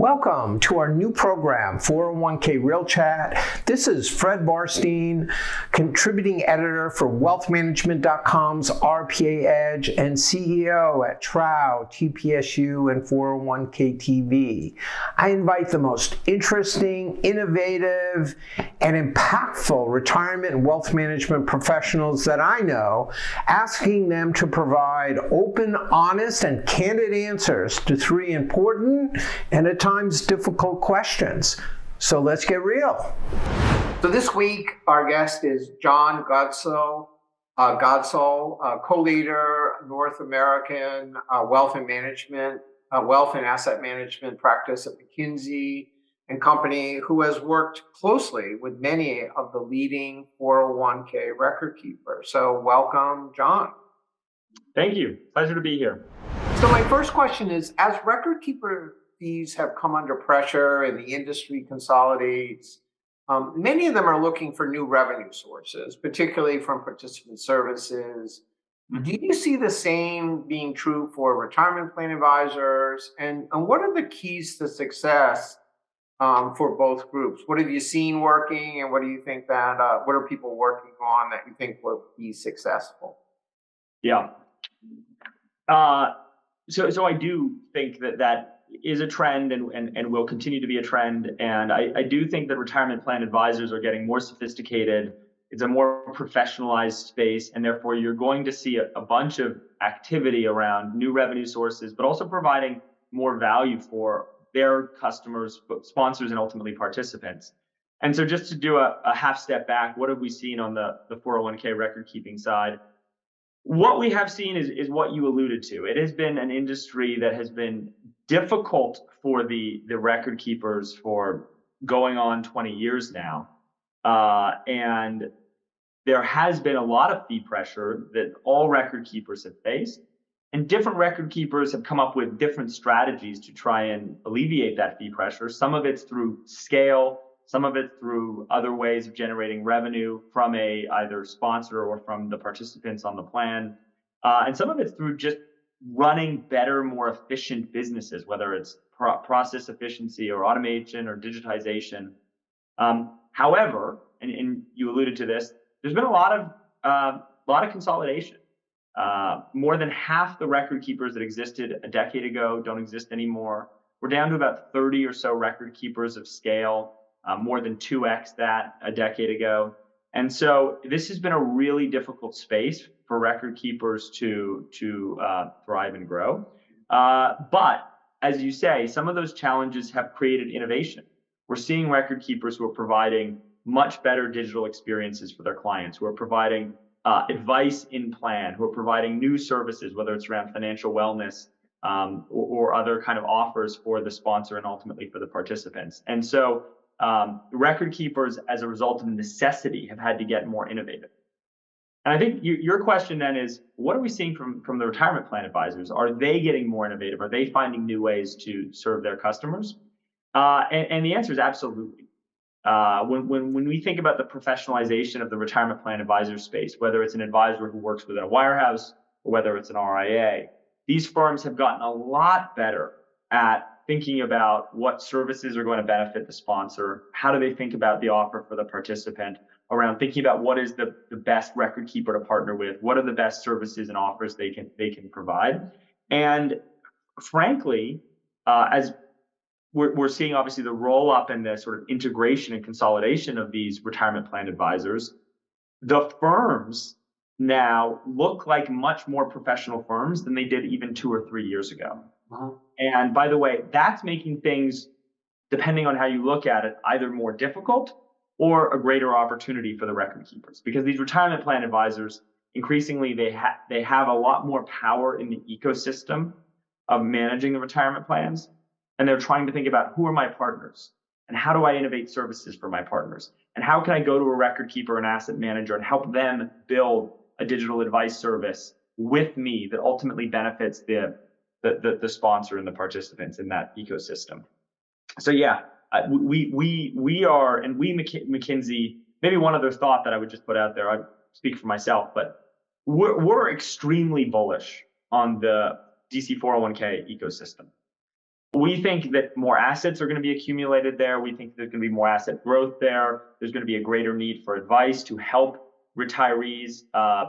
Welcome to our new program, 401k Real Chat. This is Fred Barstein, contributing editor for wealthmanagement.com's RPA Edge and CEO at Trow, TPSU, and 401k TV. I invite the most interesting, innovative, and impactful retirement and wealth management professionals that I know, asking them to provide open, honest, and candid answers to three important and at times difficult questions. So let's get real. So this week, our guest is Jon Godsall, co-leader, North American wealth and asset management practice at McKinsey Company, who has worked closely with many of the leading 401k record keepers. So welcome, Jon. Thank you. Pleasure to be here. So my first question is, as record keeper fees have come under pressure and the industry consolidates, many of them are looking for new revenue sources, particularly from participant services. Mm-hmm. Do you see the same being true for retirement plan advisors? And what are the keys to success for both groups? What have you seen working, and what do you think that, what are people working on that you think will be successful? Yeah. So I do think that is a trend and will continue to be a trend. And I do think that retirement plan advisors are getting more sophisticated. It's a more professionalized space, and therefore you're going to see a bunch of activity around new revenue sources, but also providing more value for their customers, sponsors, and ultimately participants. And so just to do a half step back, what have we seen on the 401k record keeping side? What we have seen is what you alluded to. It has been an industry that has been difficult for the record keepers for going on 20 years now. And there has been a lot of fee pressure that all record keepers have faced. And different record keepers have come up with different strategies to try and alleviate that fee pressure. Some of it's through scale, some of it through other ways of generating revenue from either sponsor or from the participants on the plan. And some of it's through just running better, more efficient businesses, whether it's process efficiency or automation or digitization. However, and you alluded to this, there's been a lot of consolidation. More than half the record keepers that existed a decade ago don't exist anymore. We're down to about 30 or so record keepers of scale. More than 2x that a decade ago. And so this has been a really difficult space for record keepers to thrive and grow. But as you say, some of those challenges have created innovation. We're seeing record keepers who are providing much better digital experiences for their clients, who are providing advice in plan, who are providing new services, whether it's around financial wellness or other kind of offers for the sponsor and ultimately for the participants. And so record keepers, as a result of necessity, have had to get more innovative. And I think your question then is, what are we seeing from the retirement plan advisors? Are they getting more innovative? Are they finding new ways to serve their customers? And the answer is absolutely. When we think about the professionalization of the retirement plan advisor space, whether it's an advisor who works within a wirehouse or whether it's an RIA, these firms have gotten a lot better at thinking about what services are going to benefit the sponsor. How do they think about the offer for the participant, around thinking about what is the best record keeper to partner with, what are the best services and offers they can provide. And frankly, as we're seeing obviously the roll up and the sort of integration and consolidation of these retirement plan advisors, the firms now look like much more professional firms than they did even 2 or 3 years ago. Uh-huh. And by the way, that's making things, depending on how you look at it, either more difficult or a greater opportunity for the record keepers. Because these retirement plan advisors, increasingly, they have a lot more power in the ecosystem of managing the retirement plans. And they're trying to think about, who are my partners? And how do I innovate services for my partners? And how can I go to a record keeper, an asset manager, and help them build a digital advice service with me that ultimately benefits the sponsor and the participants in that ecosystem? So yeah, we are, and we McKinsey, maybe one other thought that I would just put out there, I speak for myself, but we're extremely bullish on the DC 401k ecosystem. We think that more assets are going to be accumulated there. We think there's going to be more asset growth there. There's going to be a greater need for advice to help retirees,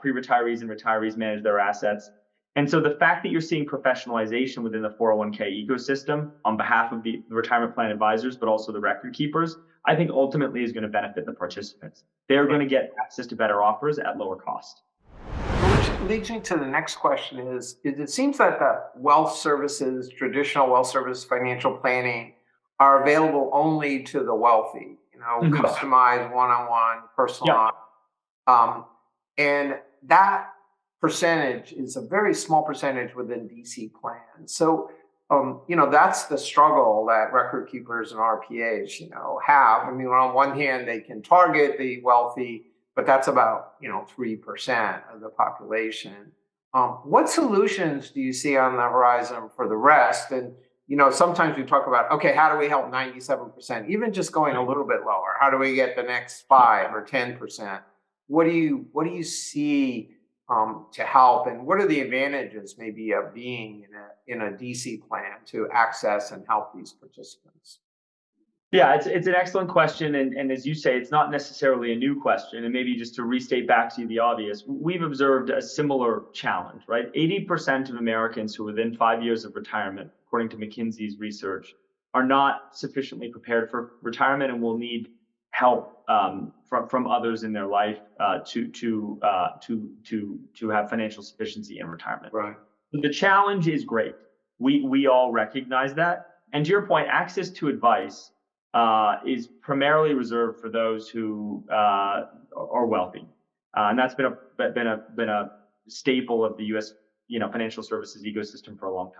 pre-retirees and retirees manage their assets. And so the fact that you're seeing professionalization within the 401k ecosystem on behalf of the retirement plan advisors, but also the record keepers, I think ultimately is going to benefit the participants. They're going to get access to better offers at lower cost. Which leads me to the next question is it seems that the wealth services, traditional wealth service financial planning are available only to the wealthy, customized one-on-one, personalized. And that percentage is a very small percentage within DC plans. So, that's the struggle that record keepers and RPAs, have. I mean, on one hand, they can target the wealthy, but that's about 3% of the population. What solutions do you see on the horizon for the rest? And sometimes we talk about, okay, how do we help 97%? Even just going a little bit lower, how do we get the next 5 or 10%? What do you see to help, and what are the advantages maybe of being in a DC plan to access and help these participants? Yeah, it's an excellent question. And as you say, it's not necessarily a new question. And maybe just to restate back to you the obvious, we've observed a similar challenge, right? 80% of Americans who are within 5 years of retirement, according to McKinsey's research, are not sufficiently prepared for retirement and will need help from others in their life to have financial sufficiency in retirement. Right. The challenge is great. We all recognize that. And to your point, access to advice is primarily reserved for those who are wealthy, and that's been a staple of the U.S. financial services ecosystem for a long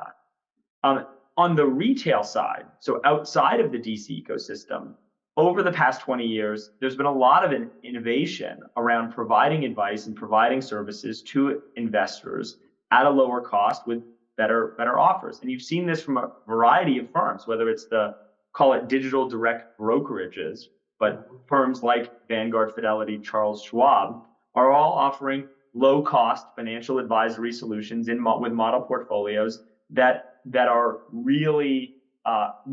time. On the retail side, so outside of the DC ecosystem, over the past 20 years, there's been a lot of innovation around providing advice and providing services to investors at a lower cost with better offers. And you've seen this from a variety of firms, whether it's call it digital direct brokerages, but firms like Vanguard, Fidelity, Charles Schwab are all offering low-cost financial advisory solutions with model portfolios that are really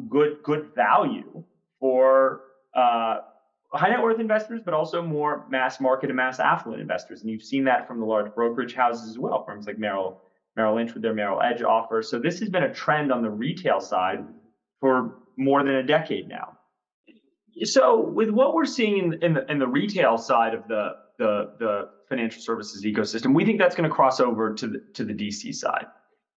good value for high net worth investors, but also more mass market and mass affluent investors. And you've seen that from the large brokerage houses as well, firms like Merrill Lynch with their Merrill Edge offer. So this has been a trend on the retail side for more than a decade now. So with what we're seeing in the retail side of the financial services ecosystem, we think that's going to cross over to the DC side.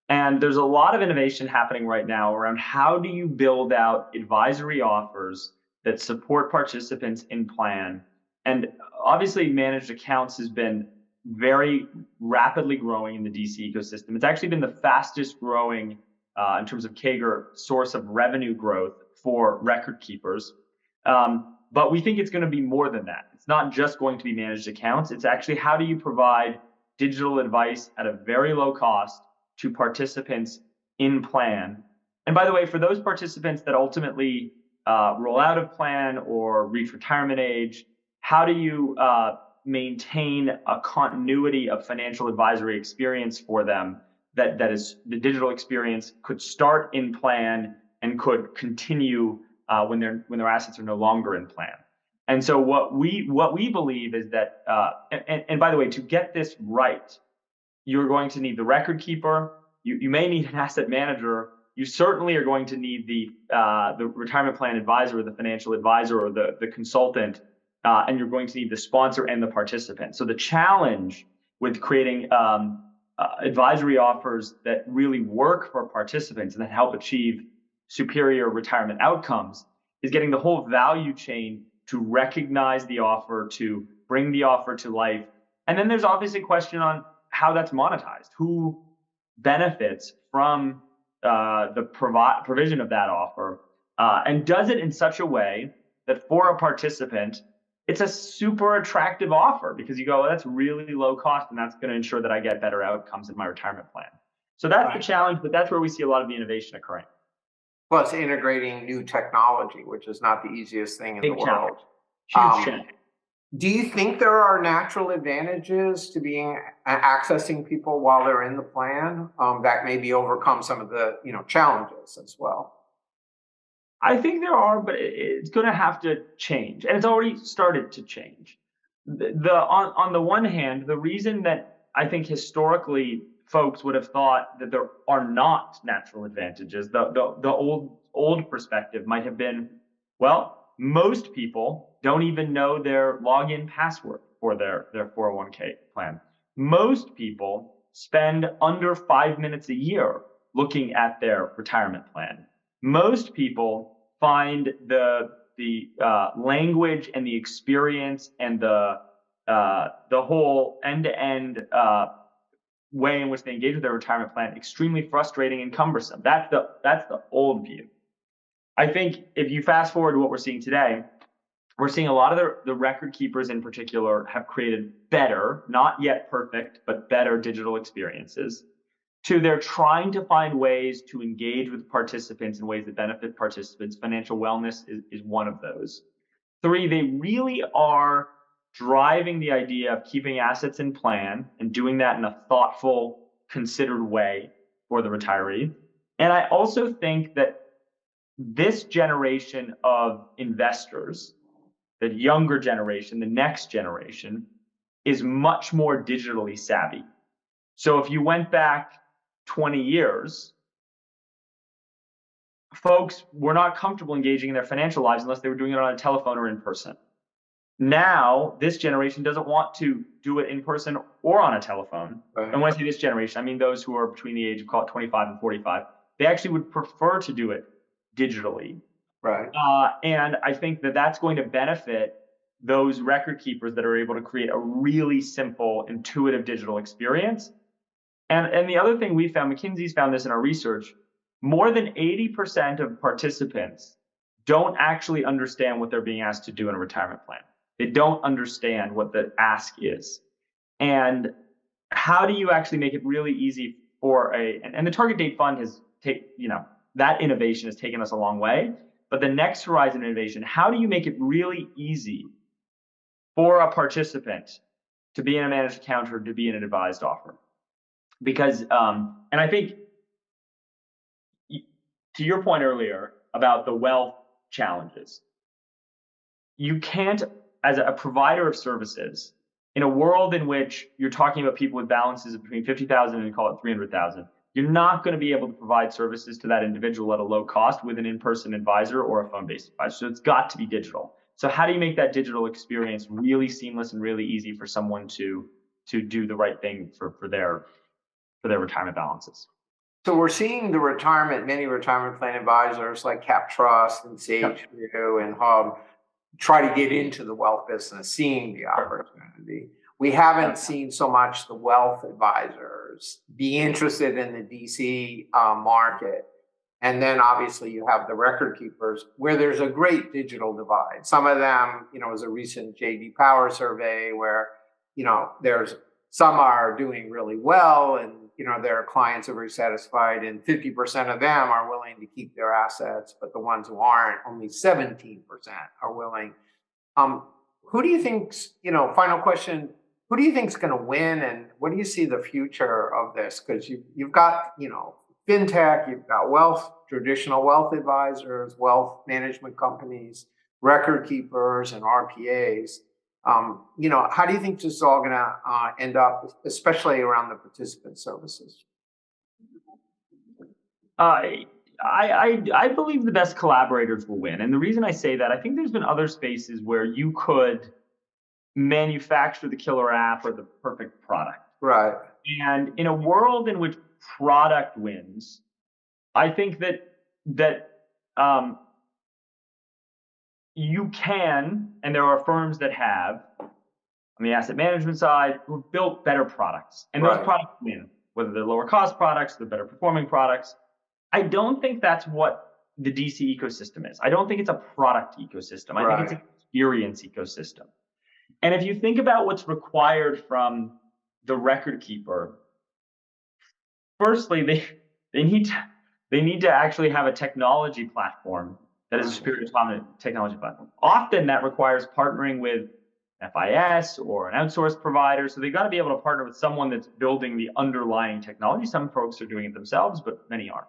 And there's a lot of innovation happening right now around how do you build out advisory offers that support participants in plan. And obviously managed accounts has been very rapidly growing in the DC ecosystem. It's actually been the fastest growing in terms of CAGR source of revenue growth for record keepers. But we think it's going to be more than that. It's not just going to be managed accounts. It's actually how do you provide digital advice at a very low cost to participants in plan. And by the way, for those participants that ultimately roll out of plan or reach retirement age, how do you maintain a continuity of financial advisory experience for them that is the digital experience could start in plan and could continue when their assets are no longer in plan. And so what we believe is that and by the way, to get this right, you're going to need the record keeper. You may need an asset manager. You certainly are going to need the retirement plan advisor or the financial advisor or the consultant, and you're going to need the sponsor and the participant. So the challenge with creating advisory offers that really work for participants and that help achieve superior retirement outcomes is getting the whole value chain to recognize the offer, to bring the offer to life. And then there's obviously a question on how that's monetized. Who benefits from the provision of that offer, and does it in such a way that for a participant, it's a super attractive offer because you go, well, that's really low cost and that's going to ensure that I get better outcomes in my retirement plan. So that's the challenge, but that's where we see a lot of the innovation occurring. Plus integrating new technology, which is not the easiest thing in the world. Huge challenge. Do you think there are natural advantages to being accessing people while they're in the plan that maybe overcome some of the challenges as well? I think there are, but it's going to have to change, and it's already started to change. On the one hand, the reason that I think historically folks would have thought that there are not natural advantages, the old perspective might have been, well, most people don't even know their login password for their 401k plan. Most people spend under 5 minutes a year looking at their retirement plan. Most people find the language and the experience and the whole end-to-end way in which they engage with their retirement plan extremely frustrating and cumbersome. That's the old view. I think if you fast forward to what we're seeing today, we're seeing a lot of the record keepers in particular have created better, not yet perfect, but better digital experiences. Two, they're trying to find ways to engage with participants in ways that benefit participants. Financial wellness is one of those. Three, they really are driving the idea of keeping assets in plan and doing that in a thoughtful, considered way for the retiree. And I also think that this generation of investors, the younger generation, the next generation, is much more digitally savvy. So if you went back 20 years, folks were not comfortable engaging in their financial lives unless they were doing it on a telephone or in person. Now, this generation doesn't want to do it in person or on a telephone. Right. And when I say this generation, I mean those who are between the age of, call it 25 and 45. They actually would prefer to do it digitally. Right. And I think that that's going to benefit those record keepers that are able to create a really simple, intuitive digital experience. And the other thing we found, McKinsey's found this in our research, more than 80% of participants don't actually understand what they're being asked to do in a retirement plan. They don't understand what the ask is. And how do you actually make it really easy for and the target date fund has that innovation has taken us a long way. But the next horizon innovation, how do you make it really easy for a participant to be in a managed account or to be in an advised offer? Because, and I think to your point earlier about the wealth challenges, you can't, as a provider of services, in a world in which you're talking about people with balances of between 50,000 and call it 300,000, you're not going to be able to provide services to that individual at a low cost with an in-person advisor or a phone-based advisor. So it's got to be digital. So how do you make that digital experience really seamless and really easy for someone to do the right thing for their retirement balances? So we're seeing many retirement plan advisors like Cap Trust and Sage View and Hub try to get into the wealth business, seeing the opportunity. We haven't seen so much the wealth advisors be interested in the DC market. And then obviously you have the record keepers where there's a great digital divide. Some of them, was a recent JD Power survey where, there's some are doing really well and, their clients are very satisfied and 50% of them are willing to keep their assets, but the ones who aren't, only 17% are willing. Who do you think's, final question, who do you think's going to win and what do you see the future of this? Because you've got, fintech, you've got traditional wealth advisors, wealth management companies, record keepers, and RPAs. How do you think this is all going to end up, especially around the participant services? I believe the best collaborators will win. And the reason I say that, I think there's been other spaces where you could manufacture the killer app or the perfect product. Right. And in a world in which product wins, I think that you can, and there are firms that have, on the asset management side, who've built better products. And those products win, whether they're lower cost products, they're better performing products. I don't think that's what the DC ecosystem is. I don't think it's a product ecosystem. I think it's an experience ecosystem. And if you think about what's required from the record keeper, firstly, they need to actually have a technology platform that is a superior technology platform. Often that requires partnering with FIS or an outsourced provider. So they've got to be able to partner with someone that's building the underlying technology. Some folks are doing it themselves, but many aren't.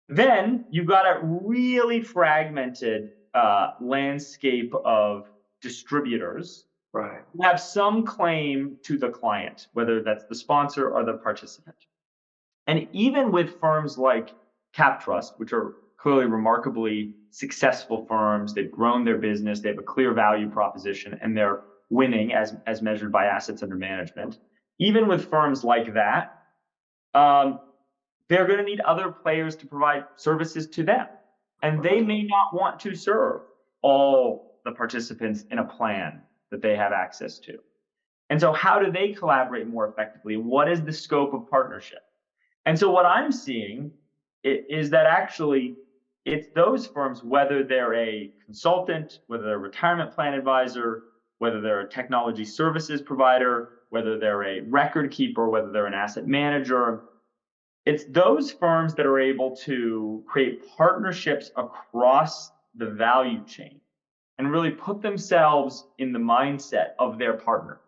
Then you've got a really fragmented landscape of distributors Right. who have some claim to the client, whether that's the sponsor or the participant. And even with firms like CapTrust, which are clearly remarkably successful firms, they've grown their business, they have a clear value proposition, and they're winning as measured by assets under management. Even with firms like that, um, they're going to need other players to provide services to them. And they may not want to serve all the participants in a plan that they have access to. And so, how do they collaborate more effectively? What is the scope of partnership? And so, what I'm seeing is that actually it's those firms, whether they're a consultant, whether they're a retirement plan advisor, whether they're a technology services provider, whether they're a record keeper, whether they're an asset manager, it's those firms that are able to create partnerships across the value chain and really put themselves in the mindset of their partner.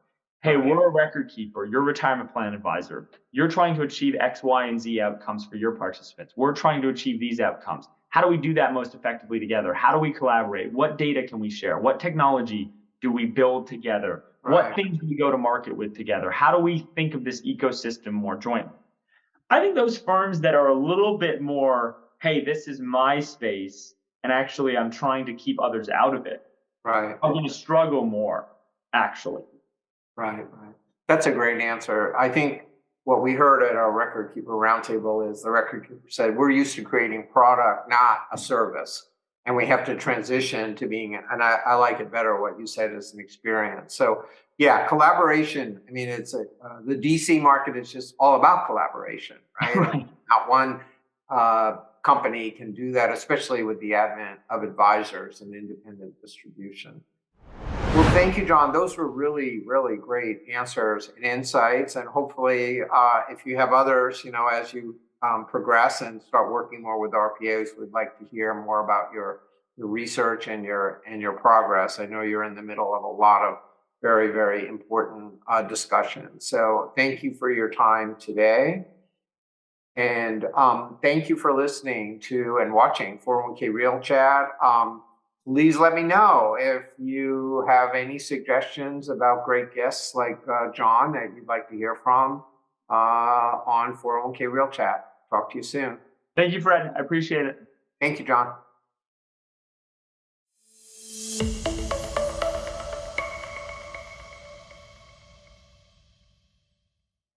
Hey, we're a record keeper, you're a retirement plan advisor. You're trying to achieve X, Y, and Z outcomes for your participants. We're trying to achieve these outcomes. How do we do that most effectively together? How do we collaborate? What data can we share? What technology do we build together? What things do we go to market with together? How do we think of this ecosystem more jointly? I think those firms that are a little bit more, hey, this is my space, and actually I'm trying to keep others out of it, Right. are going to struggle more, actually. Right. That's a great answer. I think what we heard at our record keeper roundtable is the record keeper said, we're used to creating product, not a service. And we have to transition to being, and I like it better what you said as an experience. So yeah, collaboration. I mean, it's the DC market is just all about collaboration, right? Right. Not one company can do that, especially with the advent of advisors and independent distribution. Well, thank you, Jon. Those were really, really great answers and insights. And hopefully, if you have others, as you progress and start working more with RPAs, we'd like to hear more about your research and your progress. I know you're in the middle of a lot of very, very important discussions. So thank you for your time today. And thank you for listening to and watching 401k Real Chat. Please let me know if you have any suggestions about great guests like Jon that you'd like to hear from on 401k Real Chat. Talk to you soon. Thank you, Fred. I appreciate it. Thank you, Jon.